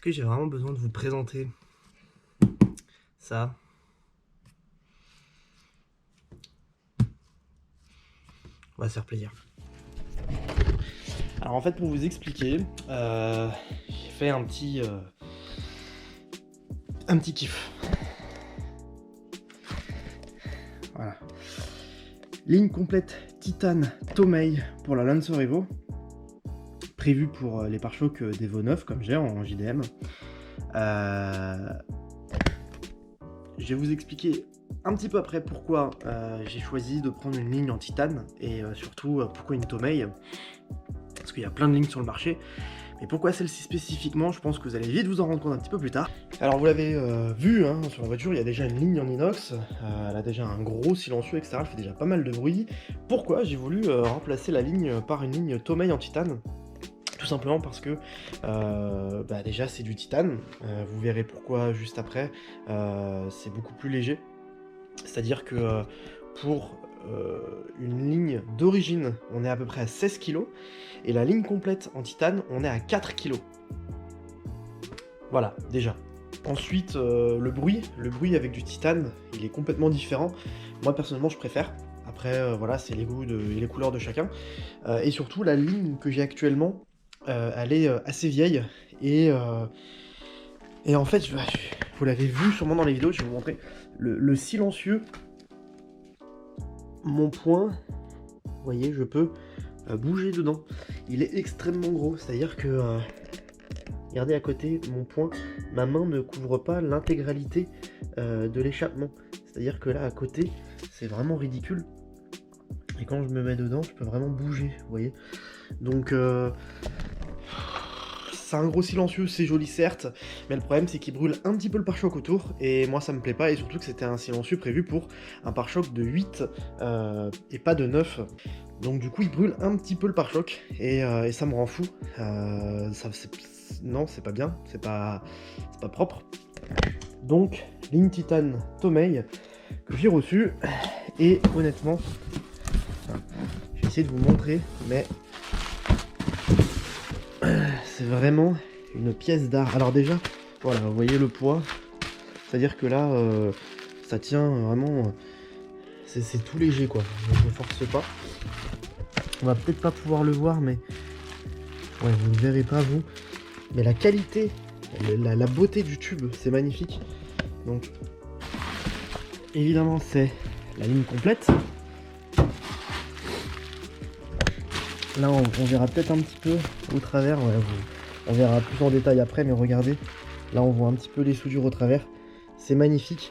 Aujourd'hui, j'ai vraiment besoin de vous présenter ça. On va se faire plaisir. Alors en fait, pour vous expliquer, j'ai fait un petit kiff. Voilà. Ligne complète Titane Tomei pour la Lancer Evo. Prévue pour les pare-chocs d'Evo 9 comme j'ai en JDM. Je vais vous expliquer un petit peu après pourquoi j'ai choisi de prendre une ligne en titane et surtout pourquoi une Tomei. Parce qu'il y a plein de lignes sur le marché. Mais pourquoi celle-ci spécifiquement, je pense que vous allez vite vous en rendre compte un petit peu plus tard. Alors vous l'avez vu, hein, sur la voiture, il y a déjà une ligne en inox, elle a déjà un gros silencieux, etc. Elle fait déjà pas mal de bruit. Pourquoi j'ai voulu remplacer la ligne par une ligne Tomei en titane? Tout simplement parce que déjà c'est du titane, vous verrez pourquoi juste après, c'est beaucoup plus léger. C'est-à-dire que pour une ligne d'origine, on est à peu près à 16 kg, et la ligne complète en titane, on est à 4 kg. Voilà, déjà. Ensuite, le bruit avec du titane, il est complètement différent. Moi, personnellement, je préfère. Après, voilà, c'est les goûts et les couleurs de chacun. Et surtout, la ligne que j'ai actuellement, elle est assez vieille. Et en fait, vous l'avez vu sûrement dans les vidéos, je vais vous montrer. Le silencieux, mon poing, vous voyez, je peux bouger dedans. Il est extrêmement gros, c'est-à-dire que... regardez à côté, mon poing, ma main ne couvre pas l'intégralité de l'échappement. C'est-à-dire que là, à côté, c'est vraiment ridicule. Et quand je me mets dedans, je peux vraiment bouger, vous voyez. Donc, c'est un gros silencieux, c'est joli certes, mais le problème c'est qu'il brûle un petit peu le pare-choc autour, et moi ça me plaît pas, et surtout que c'était un silencieux prévu pour un pare-choc de 8 et pas de 9. Donc du coup il brûle un petit peu le pare-choc, et ça me rend fou. Non, c'est pas bien, c'est pas propre. Donc, ligne titane Tomei que j'ai reçue, et honnêtement, je vais essayer de vous montrer, mais c'est vraiment une pièce d'art. Alors déjà, voilà, vous voyez le poids, c'est-à-dire que là, ça tient vraiment, c'est tout léger quoi, je ne force pas. On va peut-être pas pouvoir le voir, mais ouais, vous ne verrez pas vous, mais la qualité, la beauté du tube, c'est magnifique. Donc, évidemment, c'est la ligne complète. Là, on verra peut-être un petit peu au travers, ouais, on verra plus en détail après, mais regardez, là on voit un petit peu les soudures au travers, c'est magnifique.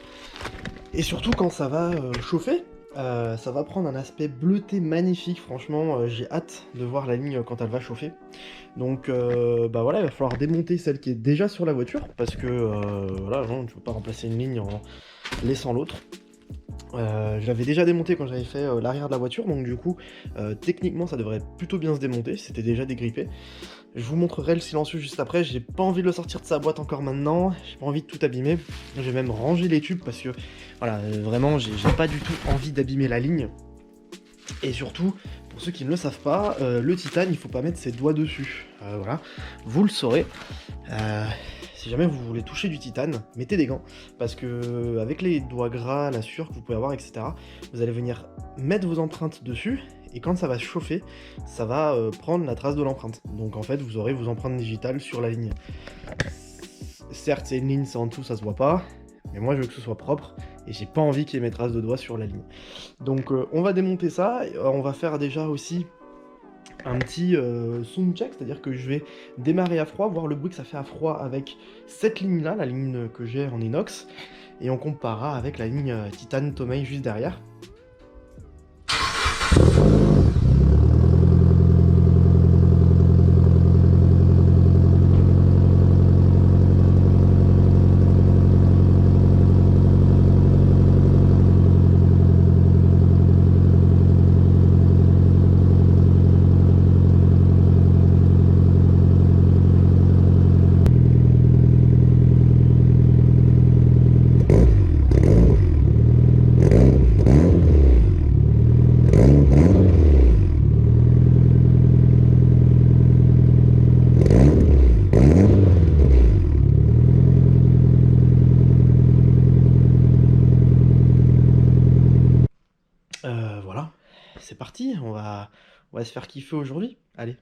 Et surtout quand ça va chauffer, ça va prendre un aspect bleuté magnifique, franchement, j'ai hâte de voir la ligne quand elle va chauffer. Donc voilà, il va falloir démonter celle qui est déjà sur la voiture, parce que voilà, non, tu ne peux pas remplacer une ligne en laissant l'autre. Je l'avais déjà démonté quand j'avais fait l'arrière de la voiture, donc du coup techniquement ça devrait plutôt bien se démonter, c'était déjà dégrippé. Je vous montrerai le silencieux juste après, j'ai pas envie de le sortir de sa boîte encore maintenant, j'ai pas envie de tout abîmer, je vais même ranger les tubes parce que voilà, vraiment j'ai pas du tout envie d'abîmer la ligne. Et surtout, pour ceux qui ne le savent pas, le titane il faut pas mettre ses doigts dessus, voilà, vous le saurez. Si jamais vous voulez toucher du titane, mettez des gants, parce que avec les doigts gras, la sueur que vous pouvez avoir, etc., vous allez venir mettre vos empreintes dessus, et quand ça va chauffer, ça va prendre la trace de l'empreinte. Donc en fait, vous aurez vos empreintes digitales sur la ligne. Certes, c'est une ligne, c'est en dessous, ça se voit pas, mais moi je veux que ce soit propre, et j'ai pas envie qu'il y ait mes traces de doigts sur la ligne. Donc on va démonter ça, on va faire déjà aussi un petit sound check, c'est-à-dire que je vais démarrer à froid, voir le bruit que ça fait à froid avec cette ligne là, la ligne que j'ai en inox, et on comparera avec la ligne titane Tomei juste derrière. c'est parti, on va se faire kiffer aujourd'hui. Allez.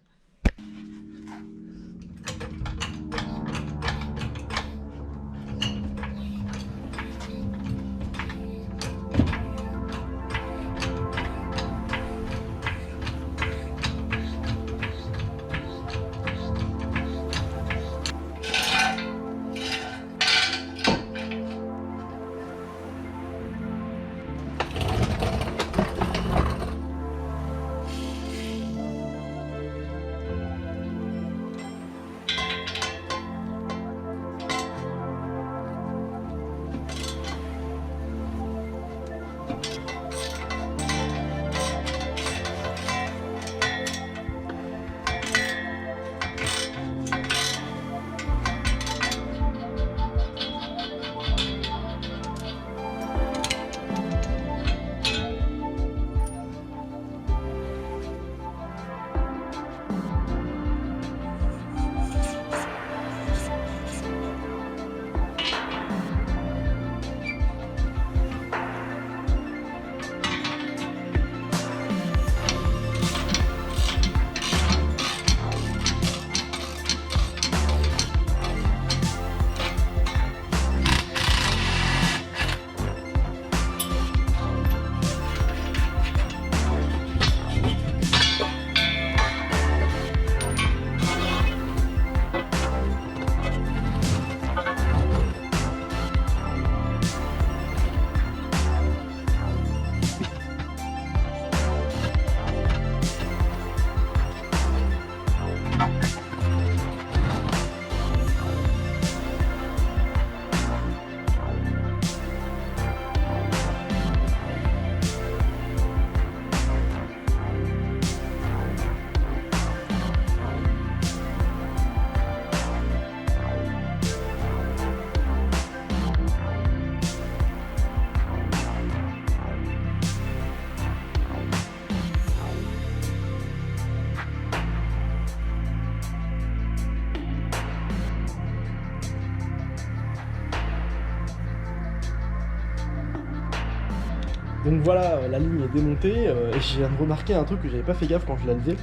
Donc voilà, la ligne est démontée et je viens de remarquer un truc que j'avais pas fait gaffe quand je l'ai levé.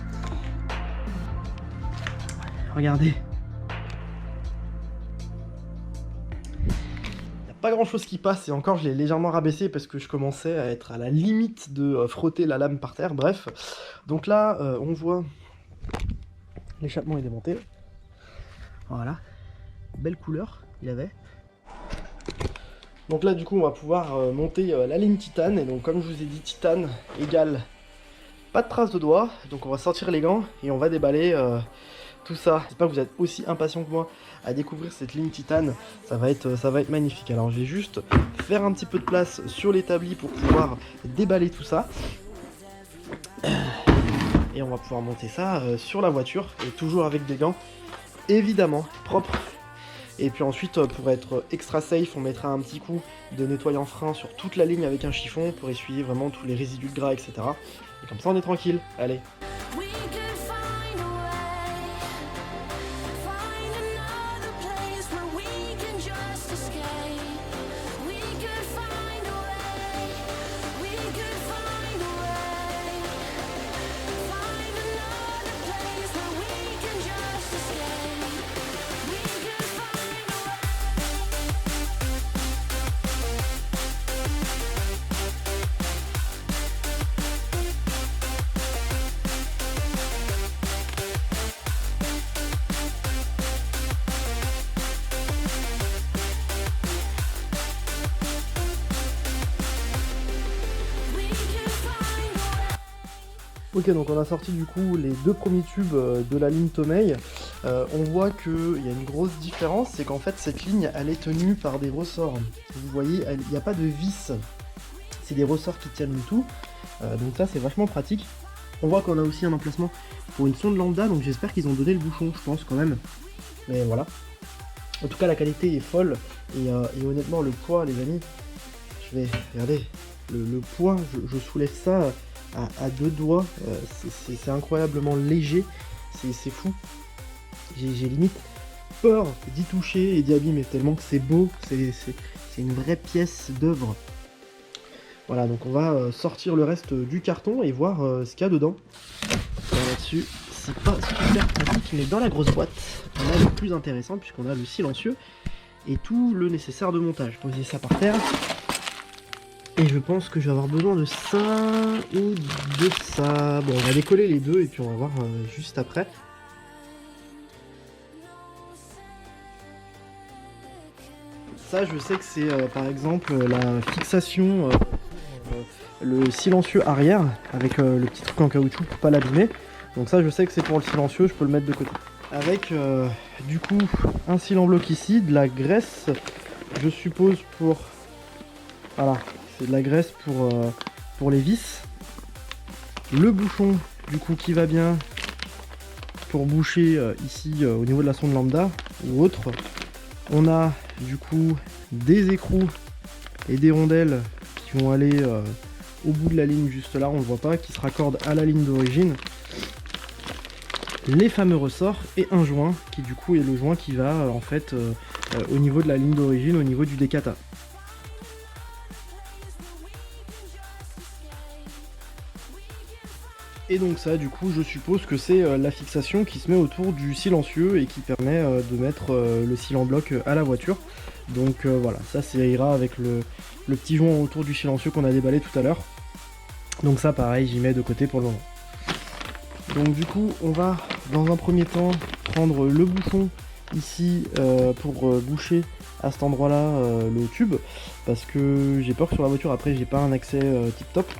Regardez. Il n'y a pas grand chose qui passe et encore je l'ai légèrement rabaissé parce que je commençais à être à la limite de frotter la lame par terre, bref. Donc là, on voit l'échappement est démonté. Voilà. Belle couleur, il avait. Donc là du coup on va pouvoir monter la ligne titane, et donc comme je vous ai dit, titane égale pas de traces de doigts, donc on va sortir les gants et on va déballer tout ça. J'espère que vous êtes aussi impatient que moi à découvrir cette ligne titane, ça va être magnifique. Alors je vais juste faire un petit peu de place sur l'établi pour pouvoir déballer tout ça. Et on va pouvoir monter ça sur la voiture, et toujours avec des gants, évidemment, propres. Et puis ensuite, pour être extra safe, on mettra un petit coup de nettoyant frein sur toute la ligne avec un chiffon pour essuyer vraiment tous les résidus de gras, etc. Et comme ça, on est tranquille. Allez. Ok, donc on a sorti du coup les deux premiers tubes de la ligne Tomei. On voit qu'il y a une grosse différence, c'est qu'en fait cette ligne elle est tenue par des ressorts. Vous voyez, il n'y a pas de vis, c'est des ressorts qui tiennent le tout. Donc ça c'est vachement pratique. On voit qu'on a aussi un emplacement pour une sonde lambda, donc j'espère qu'ils ont donné le bouchon, je pense quand même. Mais voilà. En tout cas la qualité est folle, et honnêtement le poids les amis, je vais, regardez, le poids, je soulève ça à deux doigts, c'est incroyablement léger, c'est fou. J'ai limite peur d'y toucher et d'y abîmer, tellement que c'est beau, c'est une vraie pièce d'œuvre. Voilà, donc on va sortir le reste du carton et voir ce qu'il y a dedans. Là-dessus, c'est pas super pratique, mais dans la grosse boîte, on a le plus intéressant puisqu'on a le silencieux et tout le nécessaire de montage. Poser ça par terre. Et je pense que je vais avoir besoin de ça ou de ça. Bon, on va décoller les deux et puis on va voir juste après. Ça, je sais que c'est par exemple la fixation pour le silencieux arrière avec le petit truc en caoutchouc pour pas l'abîmer. Donc ça, je sais que c'est pour le silencieux, je peux le mettre de côté. Avec du coup un cil en bloc ici, de la graisse, je suppose pour... Voilà, c'est de la graisse pour les vis. Le bouchon du coup qui va bien pour boucher ici au niveau de la sonde lambda ou autre. On a du coup des écrous et des rondelles qui vont aller au bout de la ligne juste là, on ne le voit pas, qui se raccordent à la ligne d'origine. Les fameux ressorts et un joint qui du coup est le joint qui va en fait au niveau de la ligne d'origine, au niveau du décata. Et donc ça du coup je suppose que c'est la fixation qui se met autour du silencieux et qui permet de mettre le cil en bloc à la voiture. Donc voilà, ça ira avec le petit joint autour du silencieux qu'on a déballé tout à l'heure. Donc ça pareil, j'y mets de côté pour le moment. Donc du coup on va dans un premier temps prendre le bouchon ici pour boucher à cet endroit là le tube, parce que j'ai peur que sur la voiture après j'ai pas un accès tip top.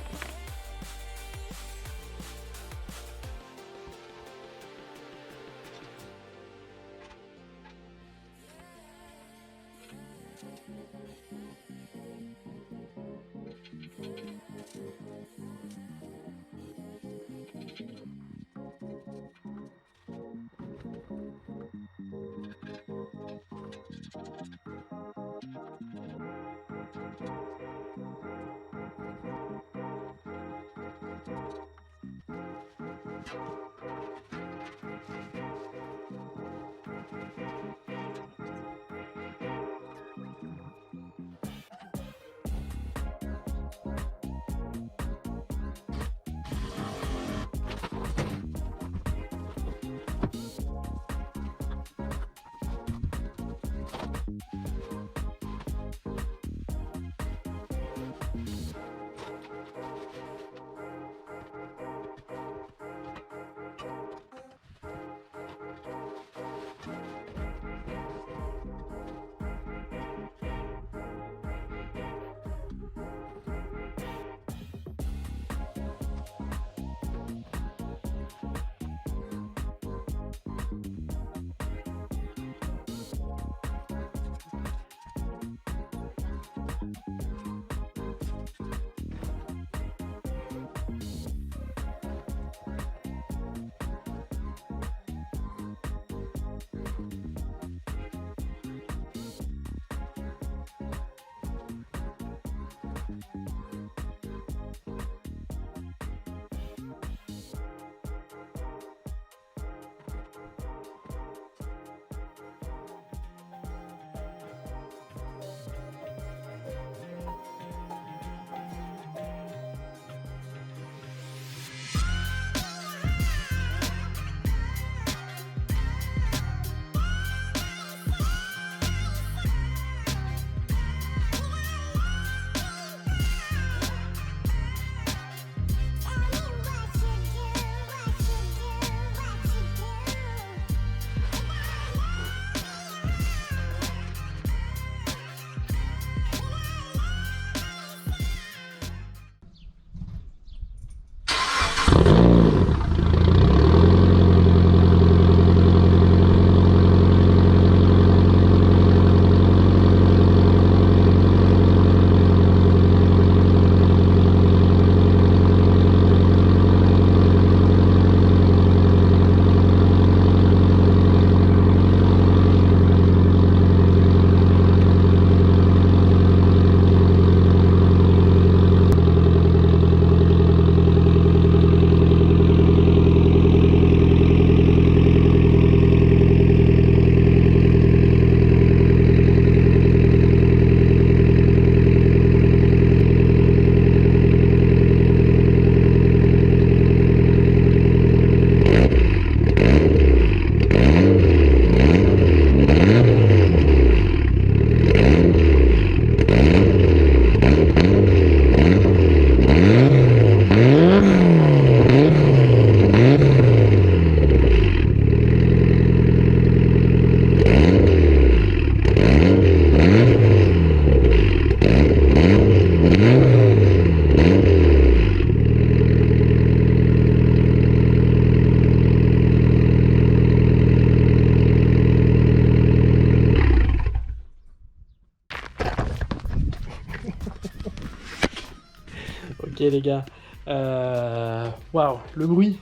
Ok les gars, waouh, le bruit,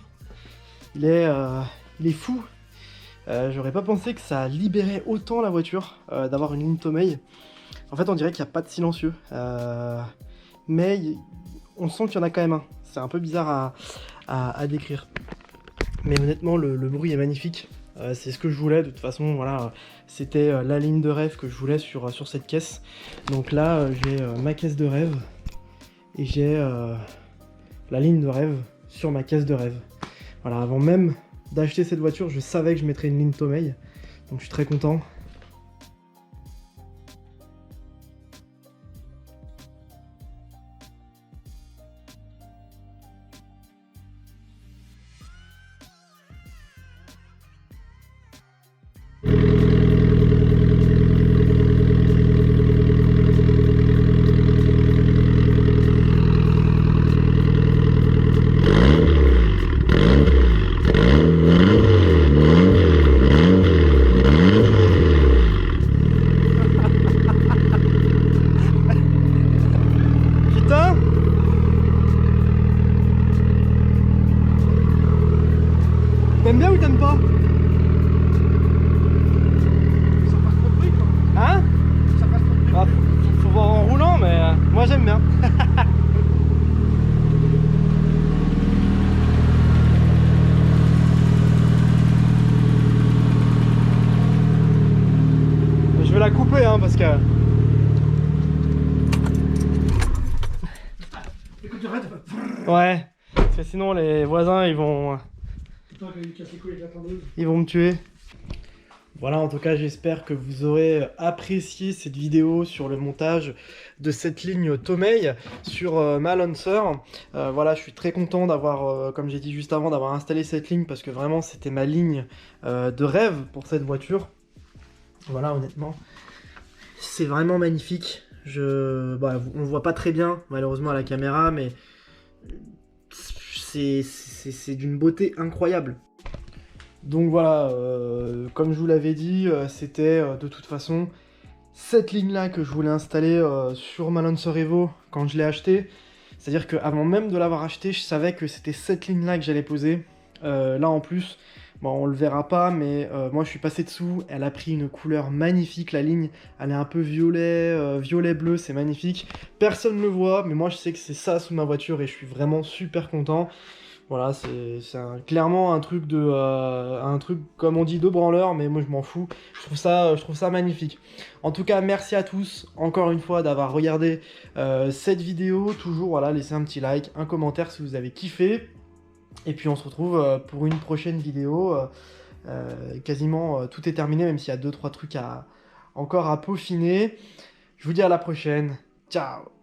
il est fou. J'aurais pas pensé que ça libérait autant la voiture d'avoir une ligne Tomei. En fait, on dirait qu'il n'y a pas de silencieux, mais on sent qu'il y en a quand même un. C'est un peu bizarre à décrire. Mais honnêtement, le bruit est magnifique. C'est ce que je voulais. De toute façon, voilà, c'était la ligne de rêve que je voulais sur cette caisse. Donc là, j'ai ma caisse de rêve et j'ai la ligne de rêve sur ma caisse de rêve. Voilà, avant même d'acheter cette voiture, je savais que je mettrais une ligne Tomei. Donc je suis très content. Putain! T'aimes bien ou t'aimes pas? Ça passe trop de bruit quoi. Hein? Ça passe trop de bruit. Ah, faut voir en roulant, mais moi j'aime bien. Je vais la couper hein, parce que... Écoute, arrête. Ouais, parce que sinon les voisins ils vont Putain, quand il casse les couilles avec la tondeuse. me tuer. Voilà, en tout cas j'espère que vous aurez apprécié cette vidéo sur le montage de cette ligne Tomei sur ma Lancer. Voilà, je suis très content d'avoir, comme j'ai dit juste avant, d'avoir installé cette ligne parce que vraiment c'était ma ligne de rêve pour cette voiture. Voilà, honnêtement, c'est vraiment magnifique. On le voit pas très bien malheureusement à la caméra, mais c'est d'une beauté incroyable. Donc voilà, comme je vous l'avais dit, c'était de toute façon cette ligne-là que je voulais installer sur ma Lancer Evo quand je l'ai acheté. C'est-à-dire qu'avant même de l'avoir acheté, je savais que c'était cette ligne-là que j'allais poser. Là en plus, bon, on le verra pas, mais moi je suis passé dessous. Elle a pris une couleur magnifique, la ligne. Elle est un peu violet, violet-bleu, c'est magnifique. Personne ne le voit, mais moi je sais que c'est ça sous ma voiture et je suis vraiment super content. Voilà, c'est clairement un truc comme on dit de branleur, mais moi je m'en fous. Je trouve ça magnifique. En tout cas, merci à tous encore une fois d'avoir regardé cette vidéo. Toujours, voilà, laissez un petit like, un commentaire si vous avez kiffé. Et puis on se retrouve pour une prochaine vidéo. Quasiment tout est terminé, même s'il y a 2-3 trucs encore à peaufiner. Je vous dis à la prochaine. Ciao!